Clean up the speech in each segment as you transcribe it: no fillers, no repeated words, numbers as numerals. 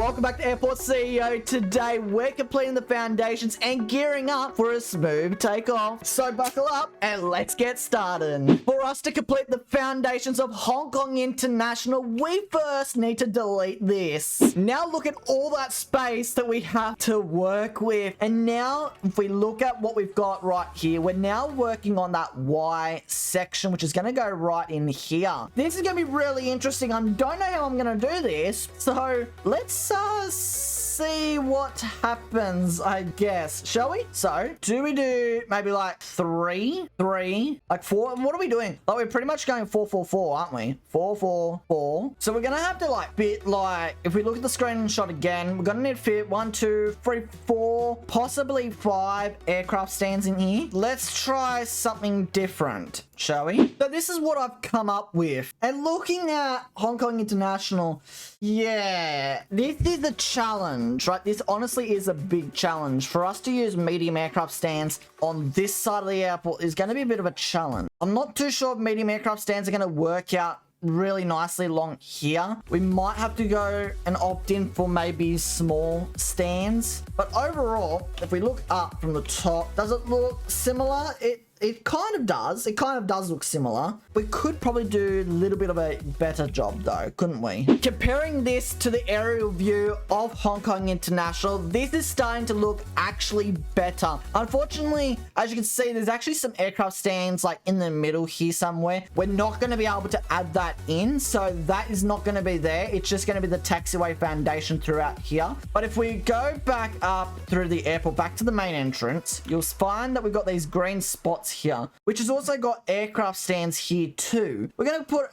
Welcome back to Airport CEO. Today we're completing the foundations and gearing up for a smooth takeoff. So buckle up and let's get started. For us to complete the foundations of Hong Kong International, we first need to delete this. Now look at all that space that we have to work with. And now if we look at what we've got right here, we're now working on that Y section, which is going to go right in here. This is going to be really interesting. I don't know how I'm going to do this. So let's see what happens, I guess. Shall we? So, do we do maybe like three, like 4? What are we doing? Like, we're pretty much going 4, 4, 4, aren't we? 4, 4, 4. So, we're going to have to like fit like, if we look at the screenshot again, we're going to need to fit 1, 2, 3, 4, possibly 5 aircraft stands in here. Let's try something different, shall we? So, this is what I've come up with. And looking at Hong Kong International, yeah, this is a challenge, right? This honestly is a big challenge. For us to use medium aircraft stands on this side of the airport is going to be a bit of a challenge. I'm not too sure if medium aircraft stands are going to work out really nicely along here. We might have to go and opt in for maybe small stands. But overall, if we look up from the top, does it look similar? It kind of does. It kind of does look similar. We could probably do a little bit of a better job though, couldn't we? Comparing this to the aerial view of Hong Kong International, this is starting to look actually better. Unfortunately, as you can see, there's actually some aircraft stands like in the middle here somewhere. We're not going to be able to add that in, so that is not going to be there. It's just going to be the taxiway foundation throughout here. But if we go back up through the airport, back to the main entrance, you'll find that we've got these green spots here, which has also got aircraft stands here too. We're going to put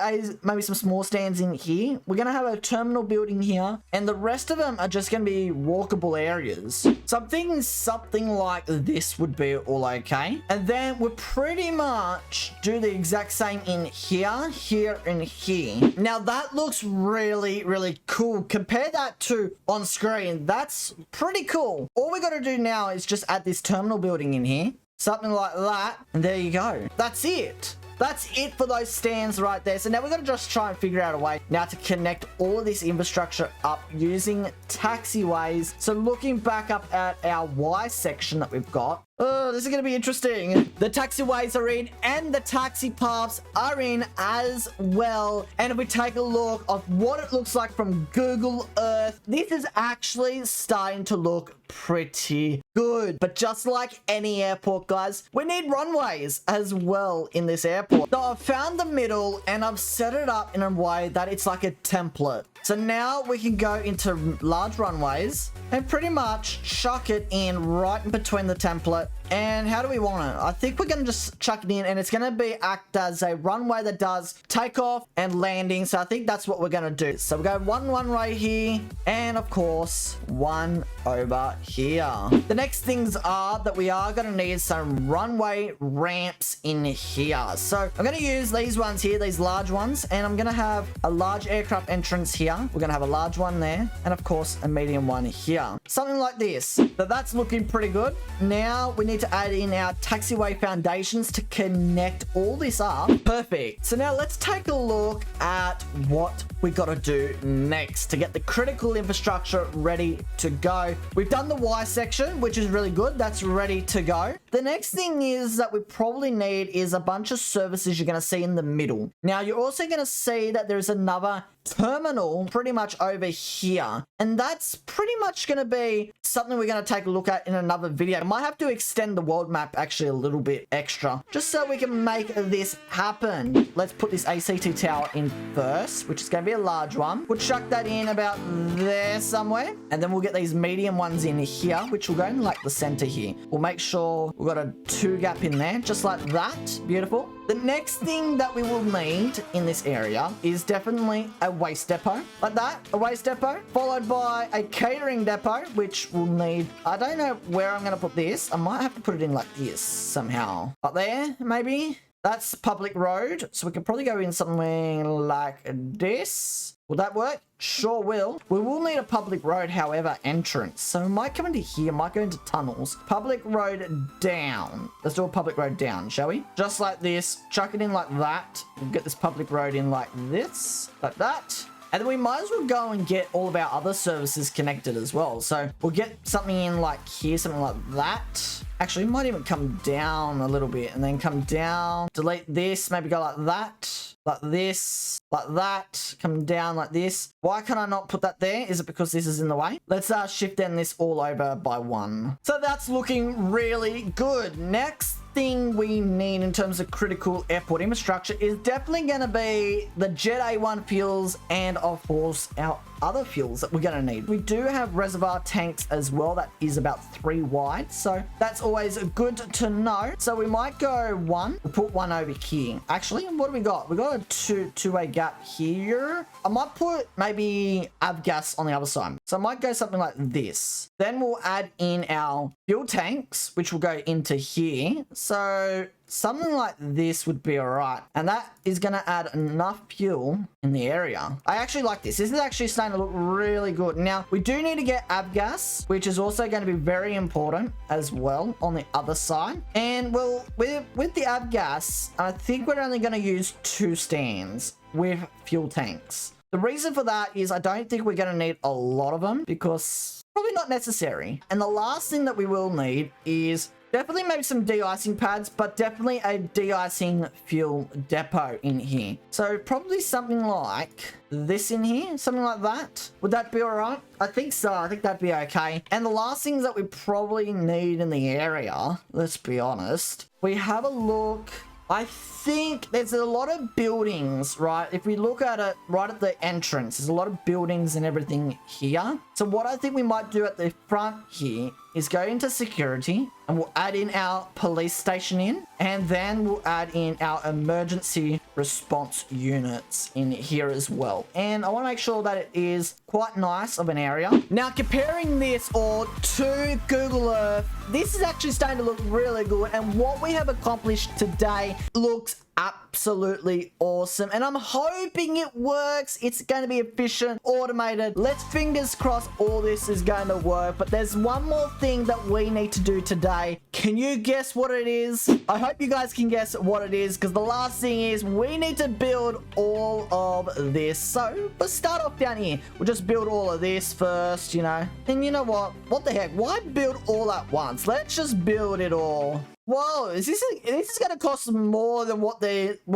maybe some small stands in here. We're going to have a terminal building here, and the rest of them are just going to be walkable areas. So I'm thinking something like this would be all okay. And then we'll pretty much do the exact same in here, here, and here. Now that looks really, really cool. Compare that to on screen. That's pretty cool. All we got to do now is just add this terminal building in here. Something like that, and there you go. That's it. That's it for those stands right there. So now we're going to just try and figure out a way now to connect all of this infrastructure up using taxiways. So looking back up at our Y section that we've got, oh, this is going to be interesting. The taxiways are in and the taxi paths are in as well. And if we take a look of what it looks like from Google Earth, this is actually starting to look pretty good. But just like any airport, guys, we need runways as well in this airport. So I've found the middle and I've set it up in a way that it's like a template. So now we can go into large runways and pretty much chuck it in right in between the template. And how do we want it? I think we're going to just chuck it in, and it's going to act as a runway that does takeoff and landing. So I think that's what we're going to do. So we go one runway here, and of course one over here. The next things are that we are going to need some runway ramps in here. So I'm going to use these ones here, these large ones, and I'm going to have a large aircraft entrance here. We're going to have a large one there, and of course a medium one here. Something like this. So that's looking pretty good. Now we need to add in our taxiway foundations to connect all this up. Perfect. So now let's take a look at what we got to do next to get the critical infrastructure ready to go. We've done the Y section, which is really good. That's ready to go. The next thing is that we probably need is a bunch of services you're going to see in the middle. Now you're also going to see that there's another terminal pretty much over here, and that's pretty much going to be something we're going to take a look at in another video. I might have to extend the world map actually a little bit extra just so we can make this happen. Let's put this ACT tower in first, which is going to be a large one. We'll chuck that in about there somewhere, and then we'll get these medium ones in here, which will go in like the center here. We'll make sure we've got a 2 gap in there just like that. Beautiful. The next thing that we will need in this area is definitely a waste depot, like that, a waste depot, followed by a catering depot, which will need, I don't know where I'm going to put this. I might have to put it in like this somehow. Up there, maybe. That's public road, so we could probably go in something like this. Will that work? Sure will. We will need a public road, however, entrance. So we might come into here, might go into tunnels. Public road down. Let's do a public road down, shall we? Just like this. Chuck it in like that. We'll get this public road in like this. Like that. And then we might as well go and get all of our other services connected as well. So we'll get something in like here, something like that. Actually, we might even come down a little bit and then come down, delete this, maybe go like that, like this, like that, come down like this. Why can I not put that there? Is it because this is in the way? Let's shift in this all over by 1. So that's looking really good. Next thing we need in terms of critical airport infrastructure is definitely going to be the Jet A1 fuels and of course our other fuels that we're going to need. We do have reservoir tanks as well. That is about 3 wide. So that's always good to know. So we might go 1. We'll put 1 over here. Actually, what do we got? We got a two-way gap here. I might put maybe avgas on the other side. So I might go something like this. Then we'll add in our fuel tanks, which will go into here. So something like this would be all right. And that is going to add enough fuel in the area. I actually like this. This is actually starting to look really good. Now, we do need to get avgas, which is also going to be very important as well on the other side. And well, with the avgas, I think we're only going to use 2 stands with fuel tanks. The reason for that is I don't think we're going to need a lot of them because probably not necessary. And the last thing that we will need is definitely maybe some de-icing pads, but definitely a de-icing fuel depot in here. So probably something like this in here, something like that. Would that be all right? I think so. I think that'd be okay. And the last things that we probably need in the area, let's be honest, we have a look. I think there's a lot of buildings, right? If we look at it right at the entrance, there's a lot of buildings and everything here. So what I think we might do at the front here is go into security and we'll add in our police station in, and then we'll add in our emergency response units in here as well. And I want to make sure that it is quite nice of an area. Now, comparing this all to Google Earth, this is actually starting to look really good. And what we have accomplished today looks absolutely awesome, and I'm hoping it works. It's going to be efficient, automated. Let's fingers crossed all this is going to work. But there's one more thing that we need to do today. Can you guess what it is? I hope you guys can guess what it is, because the last thing is we need to build all of this. So let's start off down here. We'll just build all of this first, you know. And you know what the heck, why build all at once? Let's just build it all. Whoa, this is going to cost more than what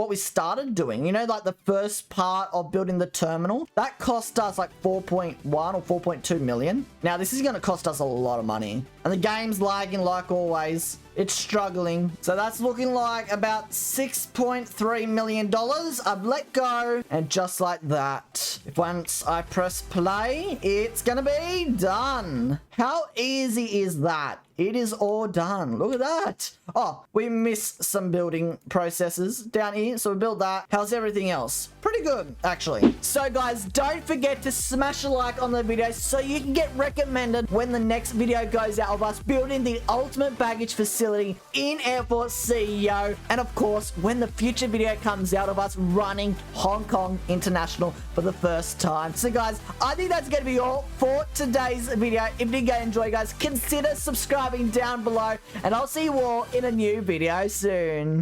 we started doing. You know, like the first part of building the terminal, that cost us like 4.1 or 4.2 million. Now this is going to cost us a lot of money, and the game's lagging like always. It's struggling. So that's looking like about $6.3 million. I've let go, and just like that, if once I press play, it's gonna be done. How easy is that? It is all done. Look at that. Oh, we missed some building processes down here, so we built that. How's everything else? Pretty good, actually. So guys, don't forget to smash a like on the video so you can get recommended when the next video goes out of us building the ultimate baggage facility in Airport CEO, and of course when the future video comes out of us running Hong Kong International for the first time. So guys, I think that's going to be all for today's video. If you did enjoy, guys, consider subscribing down below, and I'll see you all in a new video soon.